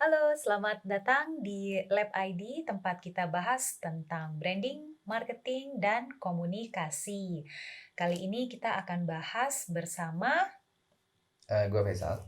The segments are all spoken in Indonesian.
Halo, selamat datang di Lab ID, tempat kita bahas tentang branding, marketing, dan komunikasi. Kali ini kita akan bahas bersama Gue Faisal,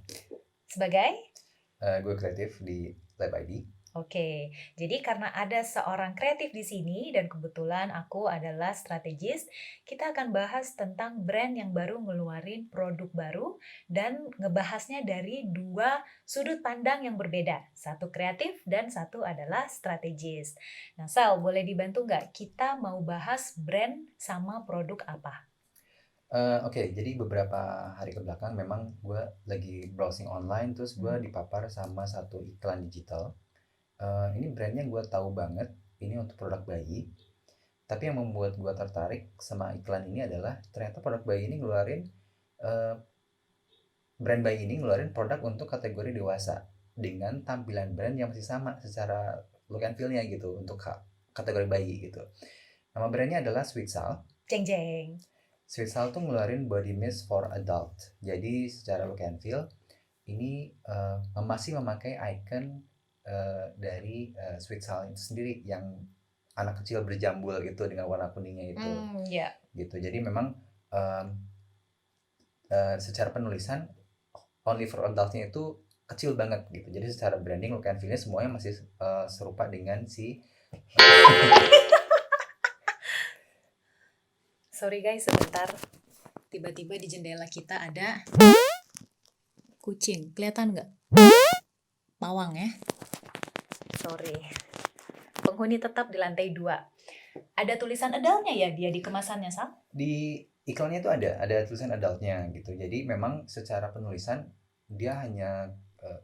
sebagai. gue kreatif di Lab ID. Oke, jadi karena ada seorang kreatif di sini dan kebetulan aku adalah strategis, kita akan bahas tentang brand yang baru ngeluarin produk baru dan ngebahasnya dari dua sudut pandang yang berbeda. Satu kreatif dan satu adalah strategis. Nah, Sal, boleh dibantu nggak? Kita mau bahas brand sama produk apa? Oke, jadi beberapa hari ke belakang memang gue lagi browsing online, terus gue Hmm. dipapar sama satu iklan digital. Ini brandnya gue tahu banget, ini untuk produk bayi. Tapi yang membuat gue tertarik sama iklan ini adalah ternyata produk bayi ini ngeluarin uh, brand bayi ini ngeluarin produk untuk kategori dewasa dengan tampilan brand yang masih sama secara look and feel-nya gitu untuk kategori bayi gitu. Nama brandnya adalah Sweet Sal. Jeng jeng. Sweet Sal tuh ngeluarin body mist for adult. Jadi secara look and feel ini masih memakai icon dari Sweet Sal itu sendiri yang anak kecil berjambul gitu dengan warna kuningnya itu Ya. gitu. Jadi memang um, secara penulisan only for adultnya itu kecil banget gitu. Jadi secara branding look and feel-nya semuanya masih serupa dengan si Sorry guys, sebentar. Tiba-tiba di jendela kita ada kucing. Kelihatan nggak? Mawang ya. Sorry. Penghuni tetap di lantai 2. Ada tulisan adultnya ya dia di kemasannya, Sal? di iklannya itu ada tulisan adultnya gitu. Jadi memang secara penulisan dia hanya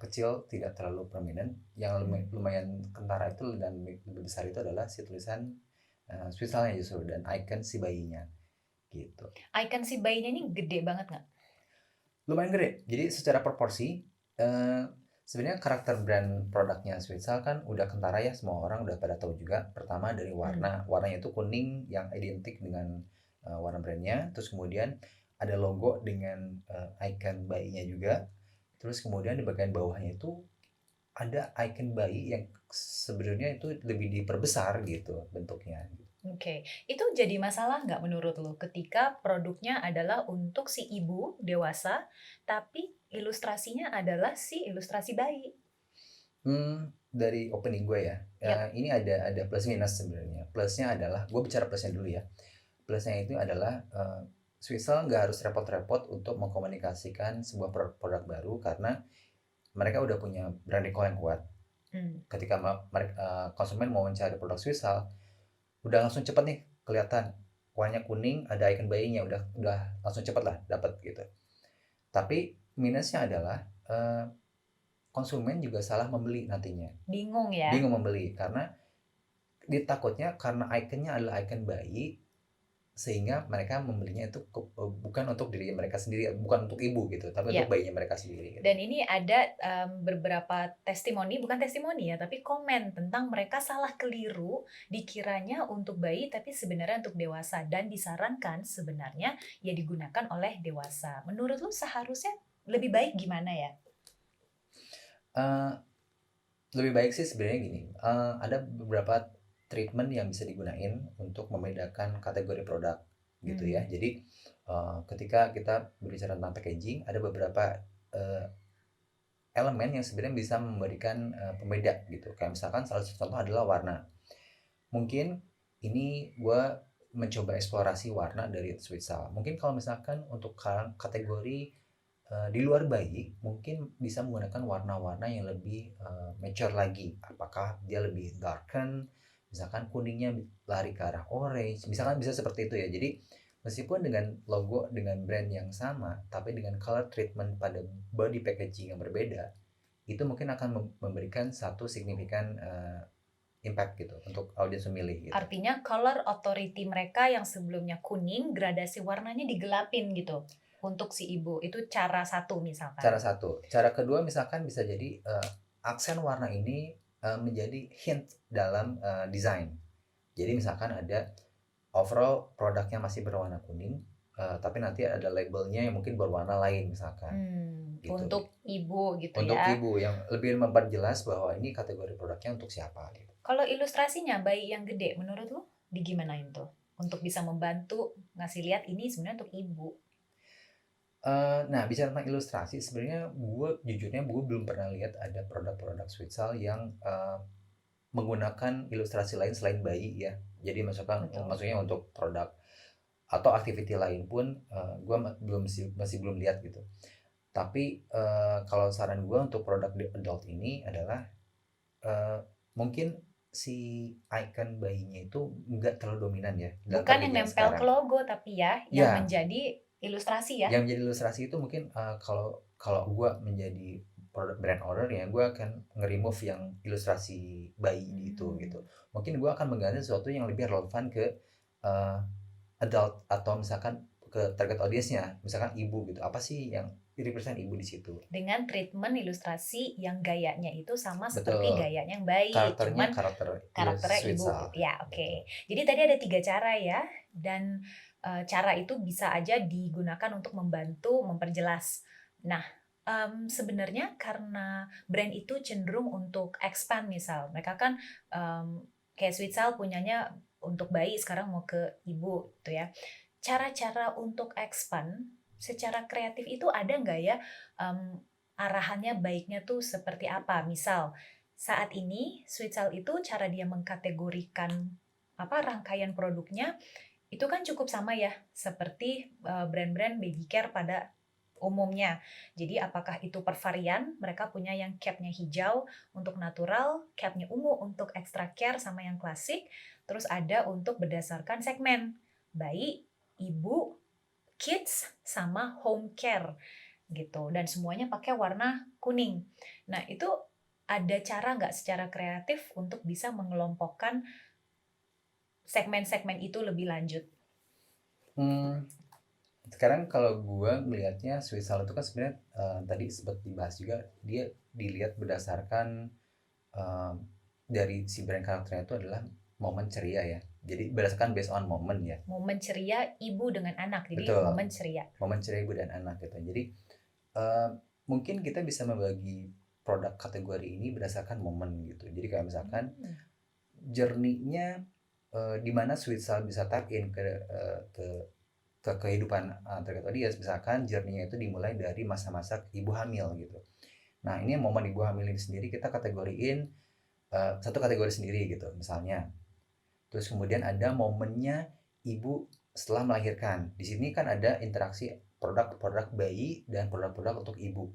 kecil, tidak terlalu prominent. Yang lumayan kentara itu dan lebih besar itu adalah si tulisan Switzerland justru dan icon si bayinya gitu. Icon si bayinya ini gede banget nggak? Lumayan gede. Jadi secara proporsi eh, sebenarnya karakter brand produknya Switzal kan udah kentara ya, semua orang udah pada tahu juga. Pertama dari warnanya itu kuning yang identik dengan warna brandnya. Terus kemudian ada logo dengan icon bayinya juga. Terus kemudian di bagian bawahnya itu ada icon bayi yang sebenarnya itu lebih diperbesar gitu bentuknya. Oke, itu jadi masalah nggak menurut lo ketika produknya adalah untuk si ibu dewasa, tapi ilustrasinya adalah si ilustrasi bayi? Dari opening gue ya, Yap. ini ada plus minus sebenarnya. Plusnya adalah, gue bicara plusnya dulu ya. Plusnya itu adalah Swissel nggak harus repot-repot untuk mengkomunikasikan sebuah produk baru karena mereka udah punya brand recall yang kuat. Hmm. Ketika konsumen mau mencari produk Swissel, udah langsung cepet nih kelihatan warnanya kuning, ada icon bayinya, udah langsung cepet lah dapat gitu. Tapi minusnya adalah konsumen juga salah membeli nantinya. Bingung ya? Bingung membeli karena ditakutnya karena ikonnya adalah ikon bayi sehingga mereka membelinya itu bukan untuk diri mereka sendiri, bukan untuk ibu gitu, tapi untuk Yap. bayinya mereka sendiri gitu. Dan ini ada beberapa testimoni, bukan testimoni ya, tapi komen tentang mereka salah keliru, dikiranya untuk bayi tapi sebenarnya untuk dewasa dan disarankan sebenarnya ya digunakan oleh dewasa. Menurut lu seharusnya lebih baik gimana ya? Eh, Lebih baik sih sebenarnya gini, ada beberapa treatment yang bisa digunain untuk membedakan kategori produk gitu ya. Jadi ketika kita berbicara tentang packaging, ada beberapa eh, elemen yang sebenarnya bisa memberikan pembeda gitu. Kayak misalkan salah satu contoh adalah warna. Mungkin ini gue mencoba eksplorasi warna dari Switzal. Mungkin kalau misalkan untuk kategori di luar bayi, mungkin bisa menggunakan warna-warna yang lebih mature lagi. Apakah dia lebih darken, misalkan kuningnya lari ke arah orange, misalkan bisa seperti itu ya. Jadi meskipun dengan logo dengan brand yang sama, tapi dengan color treatment pada body packaging yang berbeda, itu mungkin akan memberikan satu signifikan impact gitu untuk audiens memilih gitu. Artinya color authority mereka yang sebelumnya kuning, gradasi warnanya digelapin gitu untuk si ibu. Itu cara satu misalkan. Cara satu. Cara kedua misalkan bisa jadi aksen warna ini menjadi hint dalam desain. Jadi misalkan ada overall produknya masih berwarna kuning, tapi nanti ada labelnya yang mungkin berwarna lain misalkan, gitu. Untuk ibu gitu Untuk ya. ibu yang lebih memperjelas bahwa ini kategori produknya untuk siapa gitu. Kalau ilustrasinya bayi yang gede menurut lu digimanain tuh? Untuk bisa membantu ngasih lihat ini sebenarnya untuk ibu. Nah bicara tentang ilustrasi sebenarnya jujurnya gue belum pernah lihat ada produk-produk Switzal yang, menggunakan ilustrasi lain selain bayi ya. Jadi Betul. maksudnya untuk produk atau activity lain pun, gue masih belum lihat gitu. Tapi, kalau saran gue untuk produk di adult ini adalah, mungkin si icon bayinya itu nggak terlalu dominan ya dalam Bukan yang packaging yang nempel ke sekarang. logo tapi ya, yang Ya, menjadi ilustrasi ya? yang menjadi ilustrasi itu mungkin, kalau kalau gue menjadi produk brand owner ya, gue akan nge-remove yang ilustrasi bayi itu gitu. Mmm, Mungkin gue akan mengganti sesuatu yang lebih relevan ke, eee, adult atau misalkan ke target audience-nya, misalkan ibu gitu. Apa sih yang represent ibu di situ? dengan treatment ilustrasi yang gayanya itu sama seperti Betul, gayanya yang bayi, karakternya cuman karakter karakternya ibu Switzal, gitu ya, oke. betul. Jadi tadi ada 3 cara ya, dan, cara itu bisa aja digunakan untuk membantu memperjelas. Nah, sebenarnya karena brand itu cenderung untuk expand misal, mereka kan, kayak Switzal punyanya untuk bayi sekarang mau ke ibu gitu ya. Cara-cara untuk expand secara kreatif itu ada nggak ya, arahannya baiknya tuh seperti apa? Misal, saat ini Switzal itu cara dia mengkategorikan, rangkaian produknya, itu kan cukup sama ya, seperti, brand-brand baby care pada umumnya. Jadi apakah itu per varian, mereka punya yang cap-nya hijau untuk natural, cap-nya ungu untuk extra care sama yang klasik, terus ada untuk berdasarkan segmen, bayi, ibu, kids, sama home care gitu, dan semuanya pakai warna kuning. Nah, itu ada cara nggak secara kreatif untuk bisa mengelompokkan segmen-segmen itu lebih lanjut? Mmm, Sekarang kalau gua melihatnya Switzal itu kan sebenarnya, tadi sempat dibahas juga, dia dilihat berdasarkan, eee, dari si brand karakternya itu adalah momen ceria ya. Jadi berdasarkan based on momen ya. Momen ceria ibu dengan anak, jadi Betul, momen ceria. momen ceria ibu dan anak gitu. Jadi, eee, mungkin kita bisa membagi produk kategori ini berdasarkan momen gitu. Jadi kayak misalkan Mmm, journey-nya, di mana Switzal bisa tap in ke kehidupan, target audience, misalkan journey-nya itu dimulai dari masa-masa ibu hamil gitu. Nah, ini momen ibu hamil ini sendiri kita kategoriin, satu kategori sendiri gitu misalnya. Terus kemudian ada momennya ibu setelah melahirkan. Di sini kan ada interaksi produk-produk bayi dan produk-produk untuk ibu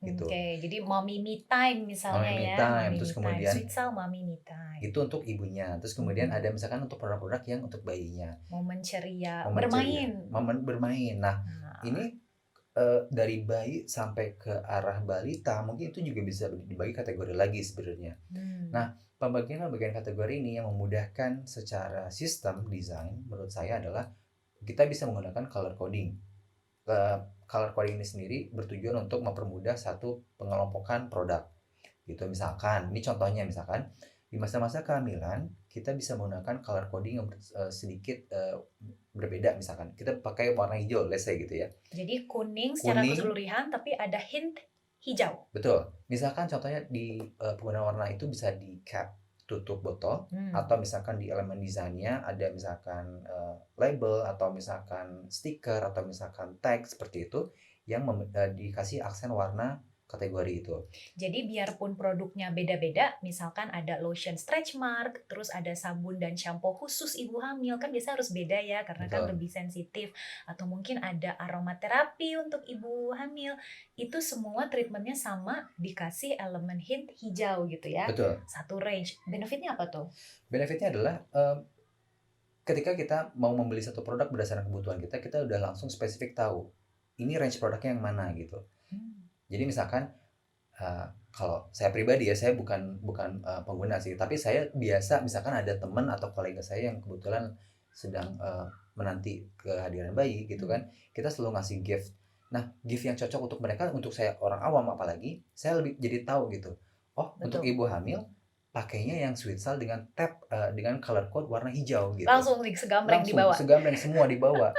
gitu. oke, jadi mommy me time misalnya Mommy me ya, time, mommy terus me time, kemudian Sweetsal mommy me time. itu untuk ibunya. Terus kemudian Mhm, ada misalkan untuk produk-produk yang untuk bayinya. momen ceria, Momen ceria, bermain. momen bermain. Nah, Nah, ini dari bayi sampai ke arah balita mungkin itu juga bisa dibagi kategori lagi sebenarnya. mmm, Nah, pembagian-pembagian kategori ini yang memudahkan secara sistem desain menurut saya adalah kita bisa menggunakan color coding. Color coding ini sendiri bertujuan untuk mempermudah satu pengelompokan produk. Gitu misalkan, ini contohnya misalkan di masa-masa kehamilan kita bisa menggunakan color coding yang sedikit berbeda misalkan. Kita pakai warna hijau let's say gitu ya. jadi kuning secara Kuning. keseluruhan tapi ada hint hijau. Betul. Misalkan contohnya di, penggunaan warna itu bisa di cap tutup botol Mmm. atau misalkan di elemen desainnya ada misalkan, label atau misalkan stiker atau misalkan tag seperti itu yang dikasih aksen warna kategori itu. Jadi biarpun produknya beda-beda, misalkan ada lotion stretch mark, terus ada sabun dan shampoo khusus ibu hamil, kan biasa harus beda ya karena kan Betul, lebih sensitif. Atau mungkin ada aromaterapi untuk ibu hamil. Itu semua treatmentnya sama, dikasih elemen hint hijau gitu ya. betul. Satu range. Benefitnya apa tuh? Benefitnya adalah, ketika kita mau membeli satu produk berdasarkan kebutuhan kita, kita udah langsung spesifik tahu, ini range produknya yang mana gitu. Hmm. Jadi misalkan, kalau saya pribadi ya, saya bukan bukan, pengguna sih, tapi saya biasa misalkan ada teman atau kolega saya yang kebetulan sedang, menanti kehadiran bayi gitu Hmm. kan, kita selalu ngasih gift. Nah, gift yang cocok untuk mereka, untuk saya orang awam apalagi, saya lebih jadi tahu gitu, oh untuk Betul. ibu hamil pakainya yang Switzal dengan color code warna hijau gitu. Langsung segambreng Langsung dibawa. segambreng semua dibawa.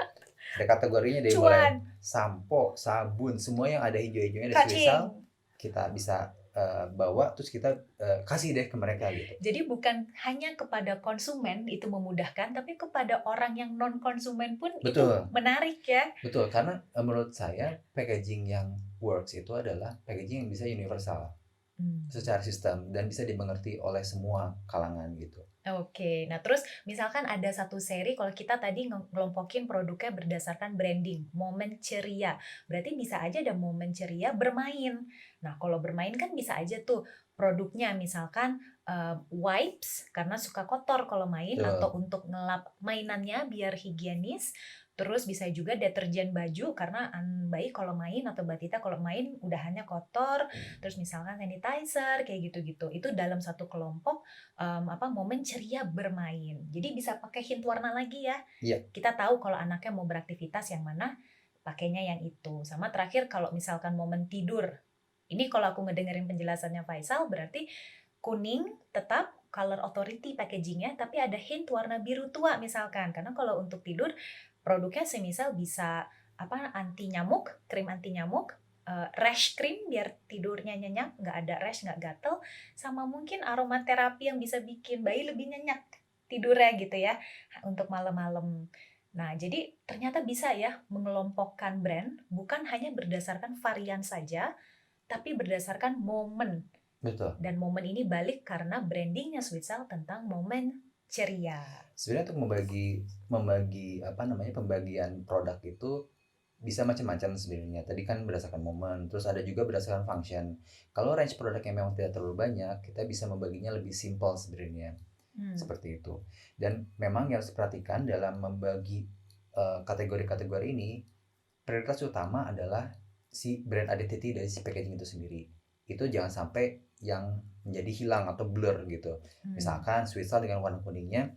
Ada kategorinya dari mulai Cuan, sampo, sabun, semua yang ada hijau-hijaunya dari Swisal kacing. kita bisa bawa terus kita kasih deh ke mereka gitu. Jadi bukan hanya kepada konsumen itu memudahkan, tapi kepada orang yang non konsumen pun itu Betul, menarik ya. betul karena menurut saya packaging yang works itu adalah packaging yang bisa universal Hmm. secara sistem dan bisa dimengerti oleh semua kalangan gitu. Oke, nah terus misalkan ada satu seri kalau kita tadi ngelompokin produknya berdasarkan branding, momen ceria. Berarti bisa aja ada momen ceria bermain. Nah, kalau bermain kan bisa aja tuh produknya misalkan wipes karena suka kotor kalau main atau Betul. untuk ngelap mainannya biar higienis. Terus bisa juga deterjen baju karena bayi kalau main atau batita kalau main udahannya kotor. Terus misalkan sanitizer kayak gitu-gitu. Itu dalam satu kelompok momen ceria bermain. Jadi bisa pakai hint warna lagi ya. Iya, Kita tahu kalau anaknya mau beraktivitas yang mana, pakainya yang itu. Sama terakhir kalau misalkan momen tidur. Ini kalau aku ngedengerin penjelasannya Faisal berarti kuning tetap color authority packagingnya, tapi ada hint warna biru tua misalkan. Karena kalau untuk tidur produknya semisal bisa anti nyamuk, krim anti nyamuk, rash cream biar tidurnya nyenyak, nggak ada rash, nggak gatel, sama mungkin aromaterapi yang bisa bikin bayi lebih nyenyak tidurnya gitu ya untuk malam-malam. Nah, jadi ternyata bisa ya mengelompokkan brand bukan hanya berdasarkan varian saja, tapi berdasarkan momen. betul. Dan momen ini balik karena brandingnya Switzerland tentang momen ceria. Sebenarnya untuk membagi membagi apa namanya pembagian produk itu bisa macam-macam sebenarnya. Tadi kan berdasarkan momen, terus ada juga berdasarkan function. Kalau range produk yang memang tidak terlalu banyak, kita bisa membaginya lebih simpel sebenarnya. Hmm. Seperti itu. Dan memang yang harus diperhatikan dalam membagi kategori-kategori ini, prioritas utama adalah si brand identity dari si packaging itu sendiri. Itu jangan sampai yang menjadi hilang atau blur gitu. Hmm. Misalkan Switzerland dengan warna kuningnya,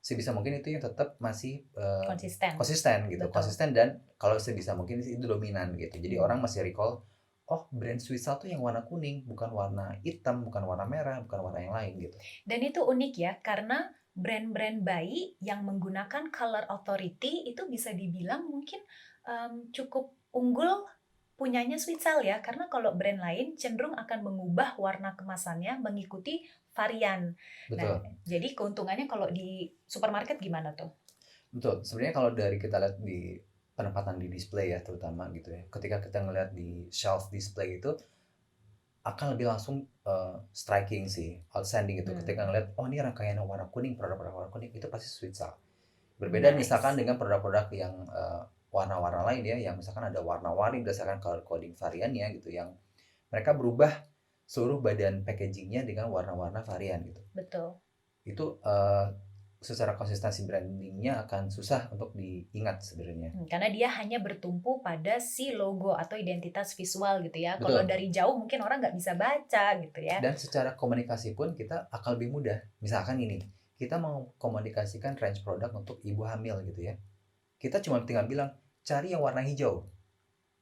sebisa mungkin itu yang tetap masih Konsisten, konsisten gitu, betul. konsisten dan kalau sebisa mungkin itu dominan gitu. Jadi Hmm. orang masih recall, oh brand Switzerland tuh yang warna kuning, bukan warna hitam, bukan warna merah, bukan warna yang lain gitu. Dan itu unik ya, karena brand-brand bayi yang menggunakan color authority itu bisa dibilang mungkin cukup unggul punyanya Switzal ya, karena kalau brand lain cenderung akan mengubah warna kemasannya mengikuti varian. Nah, Betul. jadi keuntungannya kalau di supermarket gimana tuh? Betul, sebenarnya kalau dari kita lihat di penempatan di display ya terutama gitu ya. Ketika kita ngelihat di shelf display itu akan lebih langsung striking sih, outstanding gitu. Ketika Hmm. ngelihat oh ini rangkaian yang warna kuning, produk-produk warna kuning itu pasti Switzerland. Berbeda misalkan Nice. dengan produk-produk yang warna-warna lain ya, yang misalkan ada warna-warni berdasarkan color coding variannya gitu, yang mereka berubah seluruh badan packagingnya dengan warna-warna varian gitu. Betul. Itu secara konsistensi brandingnya akan susah untuk diingat sebenarnya. Karena dia hanya bertumpu pada si logo atau identitas visual gitu ya. Kalau Betul. dari jauh mungkin orang nggak bisa baca gitu ya. Dan secara komunikasi pun kita akan lebih mudah. Misalkan ini, kita mau komunikasikan range produk untuk ibu hamil gitu ya. Kita cuma tinggal bilang, cari yang warna hijau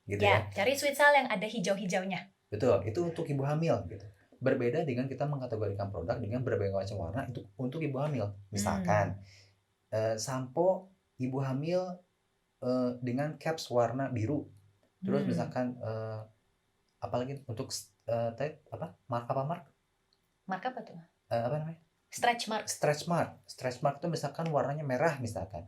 gitu Ya, ya. cari sweet sal yang ada hijau-hijaunya. Betul, itu untuk ibu hamil gitu. Berbeda dengan kita mengkategorikan produk dengan berbagai macam warna untuk ibu hamil. Misalkan Hmm. sampo ibu hamil dengan caps warna biru. Terus Hmm. misalkan apalagi untuk apa? Mark apa mark? Mark apa tuh? Apa namanya? Stretch mark. Stretch mark. Stretch mark itu misalkan warnanya merah misalkan.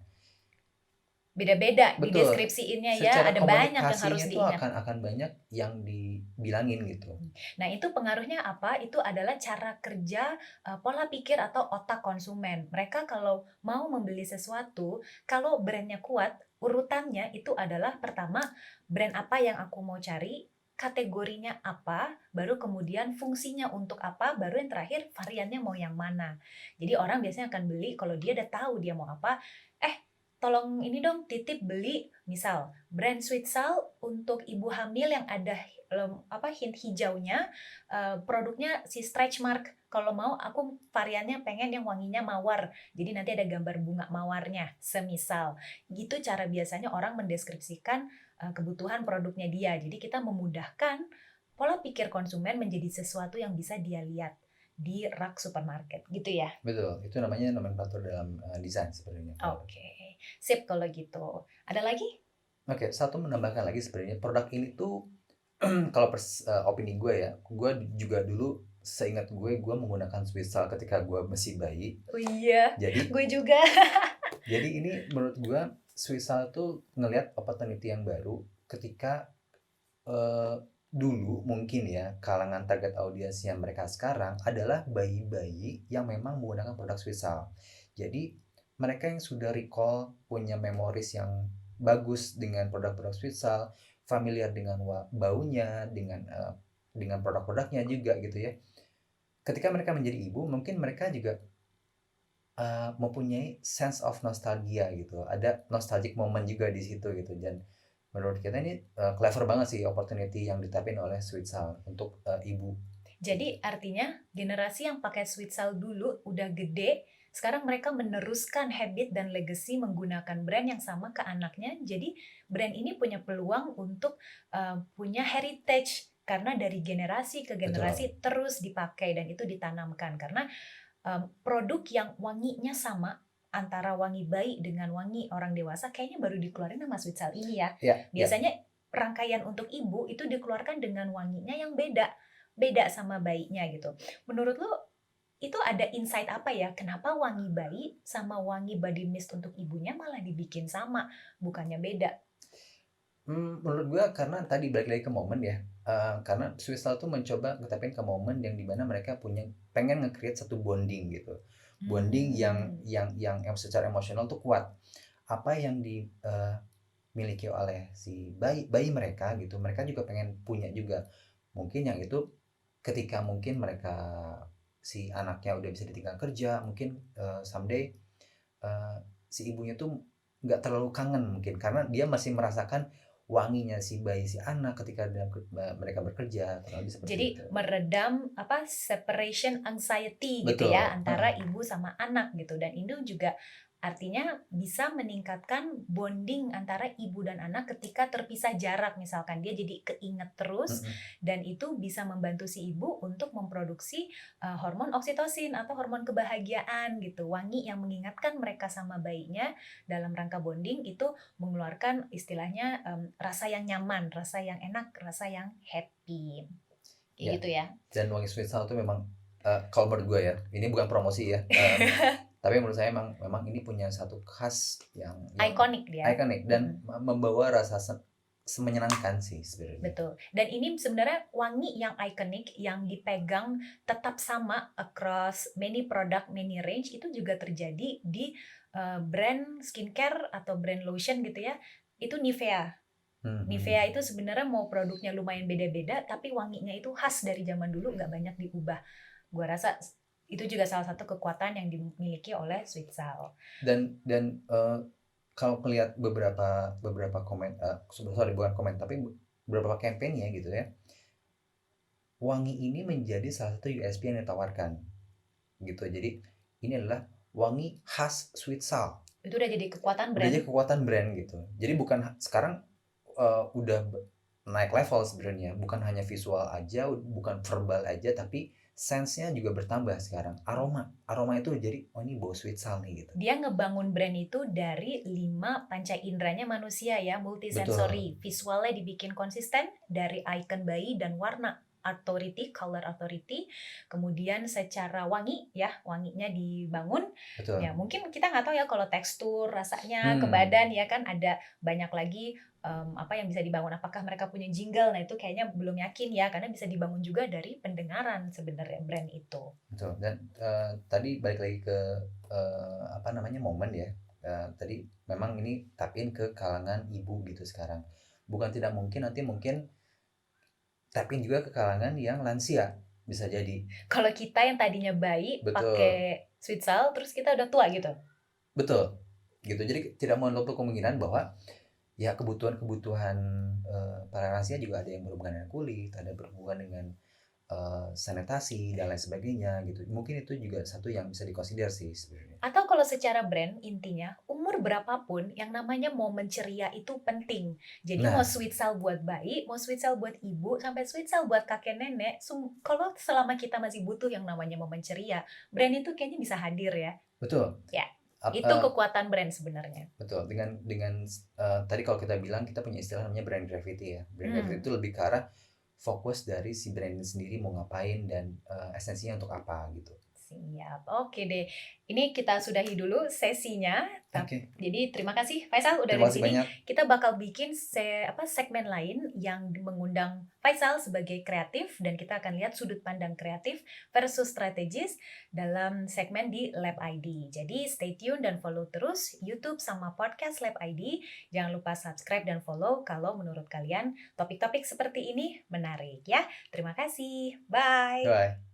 Beda-beda di Betul. deskripsiinnya ya, Secara ada banyak yang harus komunikasinya itu diingat. akan banyak yang dibilangin gitu. Nah, itu pengaruhnya apa? Itu adalah cara kerja, pola pikir atau otak konsumen. Mereka kalau mau membeli sesuatu, kalau brand-nya kuat, urutannya itu adalah pertama, brand apa yang aku mau cari, kategorinya apa, baru kemudian fungsinya untuk apa, baru yang terakhir variannya mau yang mana. Jadi orang biasanya akan beli kalau dia udah tahu dia mau apa, "Eh, tolong ini dong titip beli," misal, brand Sweet Sal untuk ibu hamil yang ada hint hijaunya, produknya si stretch mark. Kalau mau aku variannya pengen yang wanginya mawar. Jadi nanti ada gambar bunga mawarnya, semisal. Gitu cara biasanya orang mendeskripsikan kebutuhan produknya dia. Jadi kita memudahkan pola pikir konsumen menjadi sesuatu yang bisa dia lihat di rak supermarket, gitu ya? Betul, itu namanya nomenklatur dalam desain sebenarnya. Oke, sip kalau gitu. Ada lagi? Oke, satu menambahkan lagi sebenarnya produk ini tuh kalau opini gue ya, gue juga dulu seingat gue menggunakan Swisal ketika gue masih bayi. Oh iya, Jadi gue juga. jadi ini menurut gue Swisal tuh ngelihat opportunity yang baru ketika eh, dulu mungkin ya kalangan target audiensnya mereka sekarang adalah bayi-bayi yang memang menggunakan produk Swisal. Jadi mereka yang sudah recall punya memoris yang bagus dengan produk-produk Swisal, familiar dengan baunya, dengan produk-produknya juga gitu ya. Ketika mereka menjadi ibu, mungkin mereka juga mempunyai sense of nostalgia gitu. Ada nostalgic moment juga di situ gitu. Dan menurut kita ini clever banget sih opportunity yang ditapin oleh Sweet Sal untuk ibu gitu. Jadi artinya generasi yang pakai sweet sal dulu udah gede, sekarang mereka meneruskan habit dan legacy menggunakan brand yang sama ke anaknya. Jadi brand ini punya peluang untuk punya heritage karena dari generasi ke Betul. generasi terus dipakai dan itu ditanamkan karena produk yang wanginya sama antara wangi bayi dengan wangi orang dewasa kayaknya baru dikeluarin sama Sweet Sal ini ya. Ya, ya. Biasanya rangkaian untuk ibu itu dikeluarkan dengan wanginya yang beda, beda sama bayinya gitu. Menurut lo itu ada insight apa ya? Kenapa wangi bayi sama wangi body mist untuk ibunya malah dibikin sama, bukannya beda? Menurut gua karena tadi balik lagi ke momen ya. Karena Swiss tuh mencoba ngetepin ke momen yang dimana mereka pengen nge-create satu bonding gitu. Bonding yang Hmm. yang secara emosional tuh kuat. Apa yang dimiliki oleh si bayi bayi mereka gitu, mereka juga pengen punya juga. Mungkin yang itu ketika mungkin mereka si anaknya udah bisa ditinggal kerja, mungkin someday eh, si ibunya tuh nggak terlalu kangen mungkin karena dia masih merasakan wanginya si bayi si anak ketika mereka bekerja kurang lebih seperti Jadi itu. meredam apa separation anxiety gitu ya Betul. antara ibu sama anak gitu dan itu juga artinya bisa meningkatkan bonding antara ibu dan anak ketika terpisah jarak misalkan dia jadi keinget terus Mm-mm. dan itu bisa membantu si ibu untuk memproduksi hormon oksitosin atau hormon kebahagiaan gitu wangi yang mengingatkan mereka sama bayinya dalam rangka bonding itu mengeluarkan istilahnya rasa yang nyaman, rasa yang enak, rasa yang happy. Kayak Ya, gitu ya. dan wangi sweet sour tuh memang kalau menurut gue ya ini bukan promosi ya, tapi menurut saya memang ini punya satu khas yang Ikonik dia. ikonik dan Mm-mm. membawa rasa semenyenangkan sih sebenarnya. Betul. Dan ini sebenarnya wangi yang ikonik yang dipegang tetap sama across many product, many range itu juga terjadi di brand skincare atau brand lotion gitu ya. Itu Nivea. Nivea Mhm. itu sebenarnya mau produknya lumayan beda-beda, tapi wanginya itu khas dari zaman dulu, nggak banyak diubah. Gua rasa itu juga salah satu kekuatan yang dimiliki oleh Sweet Sal. Dan kalau melihat beberapa beberapa komen, sorry bukan komen tapi beberapa campaign ya gitu ya, wangi ini menjadi salah satu USP yang ditawarkan gitu. Jadi ini adalah wangi khas Sweet Sal. Itu udah jadi kekuatan Udah brand. jadi kekuatan brand gitu. Jadi bukan sekarang udah naik level sebenarnya. Bukan hanya visual aja, bukan verbal aja, tapi sense-nya juga bertambah sekarang. Aroma itu jadi oh ini bau Sweet Sal nih gitu. Dia ngebangun brand itu dari 5 panca inderanya manusia ya, multisensori. Betul, Visualnya dibikin konsisten dari icon bayi dan warna authority, color authority. Kemudian secara wangi ya, wanginya dibangun. Ya betul. mungkin kita nggak tahu ya kalau tekstur, rasanya, ke Hmm, badan ya kan ada banyak lagi apa yang bisa dibangun. Apakah mereka punya jingle? Nah itu kayaknya belum yakin ya, karena bisa dibangun juga dari pendengaran sebenarnya brand itu. betul. Dan tadi balik lagi ke apa namanya momen ya. Tadi memang ini tapin ke kalangan ibu gitu sekarang. Bukan tidak mungkin nanti mungkin tapin juga ke kalangan yang lansia bisa jadi. Kalau kita yang tadinya bayi Betul, pakai sweet sal, terus kita udah tua gitu. betul. Gitu. Jadi tidak menutup kemungkinan bahwa ya kebutuhan-kebutuhan para lansia juga ada yang berhubungan dengan kulit, ada berhubungan dengan sanitasi dan lain sebagainya gitu. Mungkin itu juga satu yang bisa dikonsider sih sebenarnya. Atau kalau secara brand, intinya umur berapapun yang namanya momen ceria itu penting. Jadi mau Nah, sweet sal buat bayi, mau sweet sal buat ibu, sampai sweet sal buat kakek nenek. Kalau selama kita masih butuh yang namanya momen ceria, brand itu kayaknya bisa hadir ya. betul. Ya. Ap Itu kekuatan brand sebenarnya. betul, tadi kalau kita bilang kita punya istilah namanya brand gravity ya. Brand gravity Hmm. itu lebih ke arah fokus dari si brand ini sendiri mau ngapain dan, esensinya untuk apa gitu. Siap, oke deh. Ini kita sudahi dulu sesinya. Oke, Jadi terima kasih Faisal udah ada terima di kasih sini. banyak. Kita bakal bikin segmen lain yang mengundang Faisal sebagai kreatif dan kita akan lihat sudut pandang kreatif versus strategis dalam segmen di Lab ID. Jadi stay tune dan follow terus YouTube sama podcast Lab ID. Jangan lupa subscribe dan follow kalau menurut kalian topik-topik seperti ini menarik ya. Terima kasih. Bye. Bye.